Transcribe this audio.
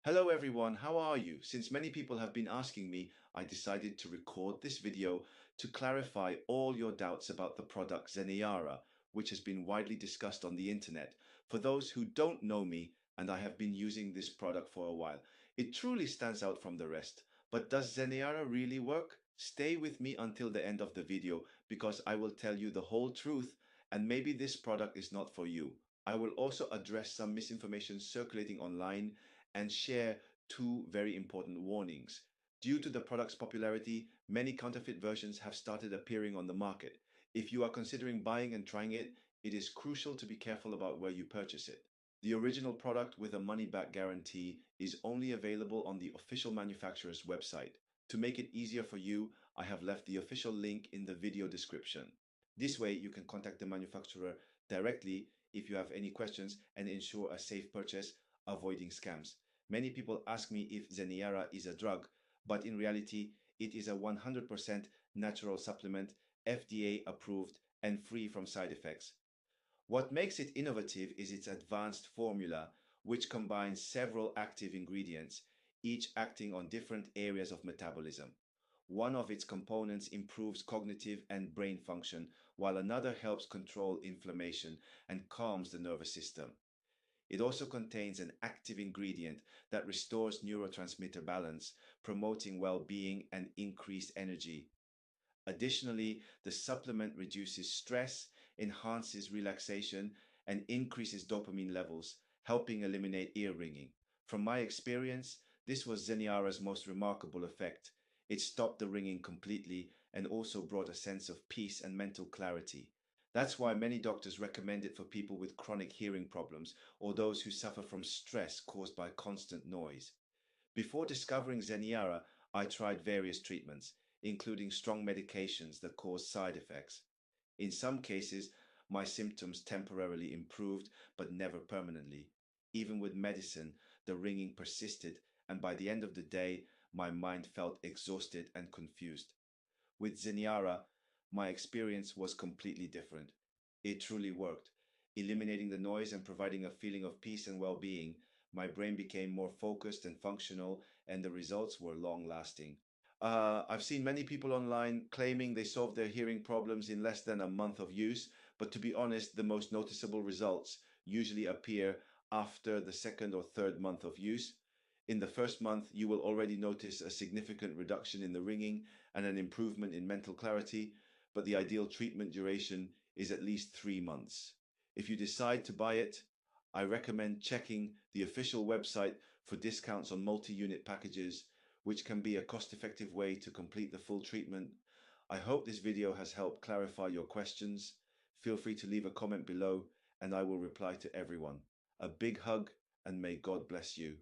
Hello everyone, how are you? Since many people have been asking me, I decided to record this video to clarify all your doubts about the product Zeneara, which has been widely discussed on the internet. For those who don't know me, and I have been using this product for a while, it truly stands out from the rest. But does Zeneara really work? Stay with me until the end of the video because I will tell you the whole truth, and maybe this product is not for you. I will also address some misinformation circulating online and share two very important warnings. Due to the product's popularity, many counterfeit versions have started appearing on the market. If you are considering buying and trying it, it is crucial to be careful about where you purchase it. The original product with a money back guarantee is only available on the official manufacturer's website. To make it easier for you, I have left the official link in the video description. This way, you can contact the manufacturer directly if you have any questions and ensure a safe purchase, avoiding scams. Many people ask me if Zeneara is a drug, but in reality, it is a 100% natural supplement, FDA approved, and free from side effects. What makes it innovative is its advanced formula, which combines several active ingredients, each acting on different areas of metabolism. One of its components improves cognitive and brain function, while another helps control inflammation and calms the nervous system. It also contains an active ingredient that restores neurotransmitter balance, promoting well being and increased energy. Additionally, the supplement reduces stress, enhances relaxation, and increases dopamine levels, helping eliminate ear ringing. From my experience, this was Zeneara's most remarkable effect. It stopped the ringing completely and also brought a sense of peace and mental clarity. That's why many doctors recommend it for people with chronic hearing problems or those who suffer from stress caused by constant noise. Before discovering Zeneara, I tried various treatments, including strong medications that cause side effects. In some cases, my symptoms temporarily improved, but never permanently. Even with medicine, the ringing persisted, and by the end of the day, my mind felt exhausted and confused. With Zeneara, my experience was completely different. It truly worked, eliminating the noise and providing a feeling of peace and well being. My brain became more focused and functional, and the results were long lasting. I've seen many people online claiming they solved their hearing problems in less than a month of use, but to be honest, the most noticeable results usually appear after the second or third month of use. In the first month, you will already notice a significant reduction in the ringing and an improvement in mental clarity, but the ideal treatment duration is at least 3 months. If you decide to buy it, I recommend checking the official website for discounts on multi-unit packages, which can be a cost-effective way to complete the full treatment. I hope this video has helped clarify your questions. Feel free to leave a comment below and I will reply to everyone. A big hug and may God bless you.